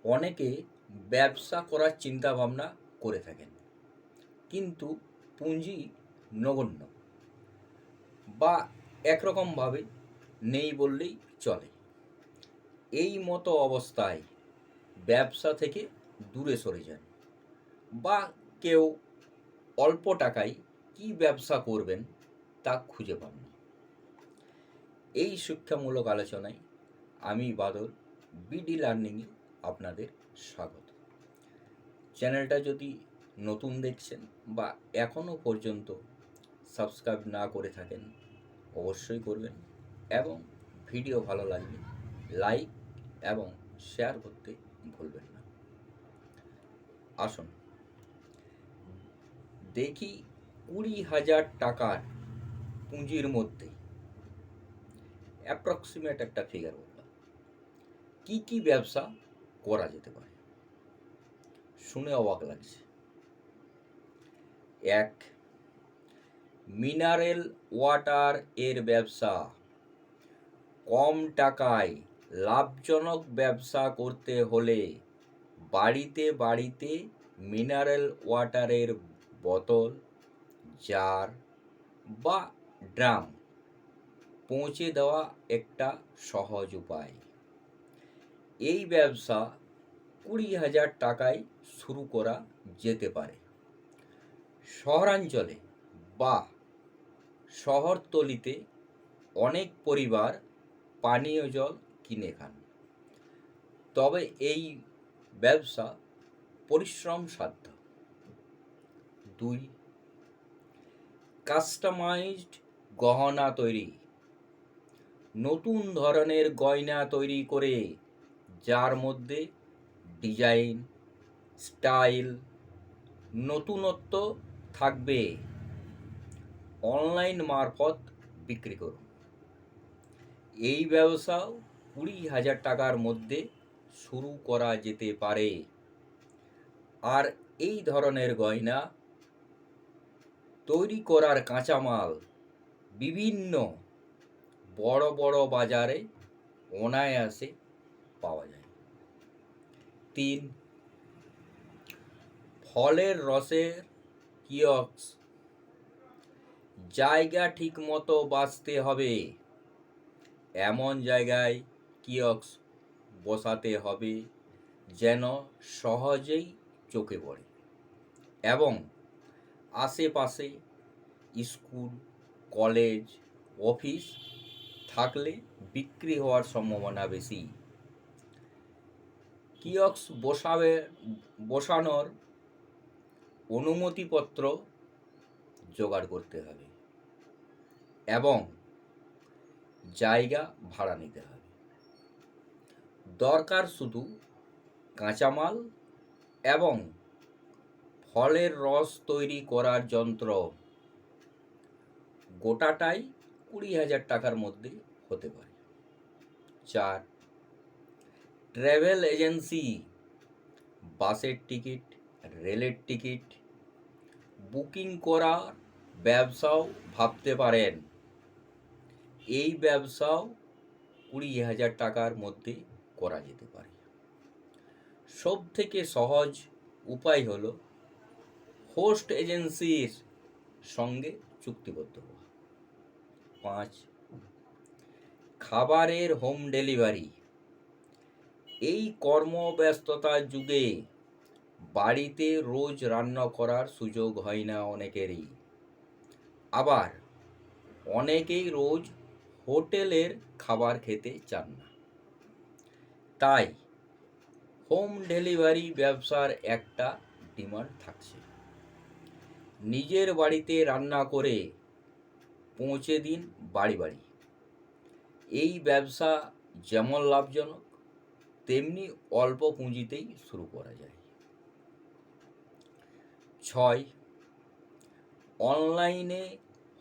অনেকে ব্যবসা করার চিন্তা ভাবনা করে থাকেন, কিন্তু পুঁজি নগণ্য বা একরকমভাবে নেই বললেই চলে। এই মতো অবস্থায় ব্যবসা থেকে দূরে সরে যান, বা কেউ অল্প টাকায় কি ব্যবসা করবেন তা খুঁজে পান না। এই শিক্ষামূলক আলোচনায় আমি বাদল বিডি লার্নিংয়ে আপনাদের স্বাগত। চ্যানেলটা যদি নতুন দেখছেন বা এখনও পর্যন্ত সাবস্ক্রাইব না করে থাকেন অবশ্যই করবেন, এবং ভিডিও ভালো লাগলে লাইক এবং শেয়ার করতে ভুলবেন না। আসুন দেখি 20,000 টাকার পুঁজির মধ্যে অ্যাপ্রক্সিমেট একটা ফিগার বললাম, কি কি ব্যবসা করা যেতে পারে। শুনে অবাক লাগছে। 1. মিনারেল ওয়াটার এর ব্যবসা। কম টাকায় লাভজনক ব্যবসা করতে হলে বাড়িতে বাড়িতে মিনারেল ওয়াটারের বোতল, জার বা ড্রাম পৌঁছে দেওয়া একটা সহজ উপায়। এই ব্যবসা 20,000 টাকায় শুরু করা যেতে পারে। শহরাঞ্চলে বা শহরতলিতে অনেক পরিবার পানীয় জল কিনে খান, তবে এই ব্যবসা পরিশ্রম সাধ্য। 2. কাস্টমাইজড গহনা তৈরি। নতুন ধরনের গয়না তৈরি করে যার মধ্যে ডিজাইন, স্টাইল, নতুনত্ব থাকবে, অনলাইন মারফত বিক্রি করুন। এই ব্যবসাও 20,000 টাকার মধ্যে শুরু করা যেতে পারে। আর এই ধরনের গয়না তৈরি করার কাঁচামাল বিভিন্ন বড় বড় বাজারে অনায়াসে পাওয়া যায়। 3. ফলের রসের কিয়স্ক। জায়গা ঠিক মতো বাছতে হবে। এমন জায়গায় কিয়স্ক বসাতে হবে যেন সহজেই চোখে পড়ে, এবং আশেপাশে স্কুল, কলেজ, অফিস থাকলে বিক্রি হওয়ার সম্ভাবনা বেশি। কিয়স্ক বসানোর অনুমতিপত্র জোগাড় করতে হবে এবং জায়গা ভাড়া নিতে হবে। দরকার শুধু কাঁচামাল এবং ফলের রস তৈরি করার যন্ত্র। গোটাটাই 20,000 টাকার মধ্যে হতে পারে। 4. Travel agency. বাসের টিকিট, রেলের টিকিট বুকিং করার ব্যবসাও ভাবতে পারেন। এই ব্যবসাও 20,000 টাকার মধ্যে করা যেতে পারে। সব থেকে সহজ উপায় হলো হোস্ট এজেন্সির সঙ্গে চুক্তিবদ্ধ হওয়া। 5. খাবারের হোম ডেলিভারি। এই কর্মব্যস্ততার যুগে বাড়িতে রোজ রান্না করার সুযোগ হয় না অনেকেরই। আবার অনেকেই রোজ হোটেলের খাবার খেতে চান না। তাই হোম ডেলিভারি ব্যবসার একটা ডিমান্ড থাকছে। নিজের বাড়িতে রান্না করে পৌঁছে দিন বাড়ি বাড়ি। এই ব্যবসা যেমন লাভজনক, তেমনি অল্প পুঁজিতেই শুরু করা যায়। 6. অনলাইনে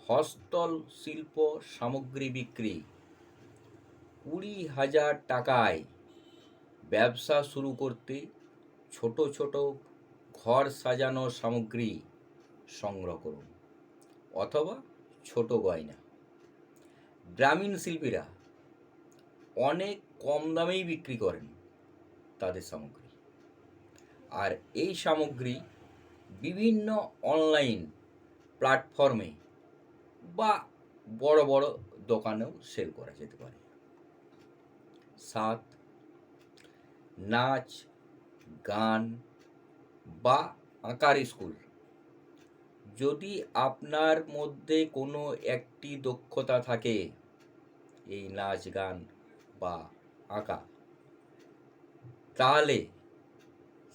হস্তশিল্প সামগ্রী বিক্রি। 20,000 টাকায় ব্যবসা শুরু করতে ছোট ছোট ঘর সাজানোর সামগ্রী সংগ্রহ করুন, অথবা ছোট গয়না। গ্রামীণ শিল্পীরা অনেক কম দামেই বিক্রি করেন তাদের সামগ্রী। আর এই সামগ্রী বিভিন্ন অনলাইন প্ল্যাটফর্মে বা বড় বড় দোকানেও সেল করা যেতে পারে। 7. নাচ, গান বা আঁকার স্কুল। যদি আপনার মধ্যে কোনো একটি দক্ষতা থাকে, এই নাচ, গান বা আঁকা, তাহলে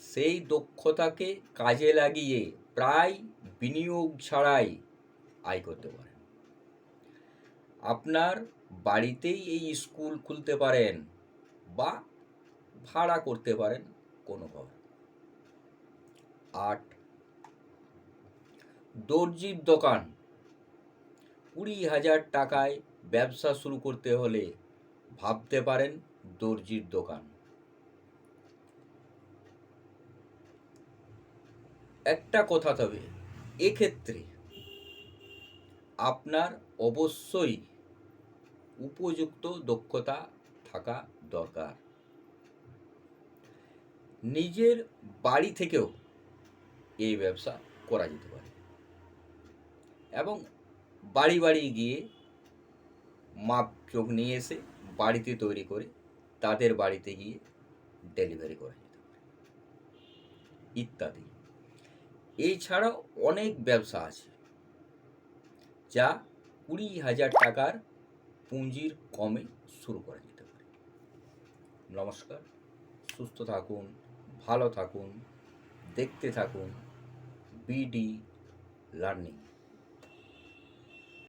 সেই দক্ষতাকে কাজে লাগিয়ে প্রায় বিনিয়োগ ছাড়াই আয় করতে পারেন। আপনার বাড়িতেই এই স্কুল খুলতে পারেন বা ভাড়া করতে পারেন কোনো ঘর। 8. দর্জির দোকান। 20,000 টাকায় ব্যবসা শুরু করতে হলে ভাবতে পারেন দর্জির দোকান। একটা কথা তবে, এক্ষেত্রে আপনার অবশ্যই উপযুক্ত দক্ষতা থাকা দরকার। নিজের বাড়ি থেকেও এই ব্যবসা করা যেতে পারে এবং বাড়ি বাড়ি গিয়ে মাপজোক নিয়ে এসে বাড়িতে তৈরি করে তাদের বাড়িতে গিয়ে ডেলিভারি করা যেতে পারে ইত্যাদি। এছাড়াও অনেক ব্যবসা আছে যা 20,000 টাকার পুঁজির কমে শুরু করা যেতে পারে। নমস্কার, সুস্থ থাকুন, ভালো থাকুন, দেখতে থাকুন বিডি লার্নিং।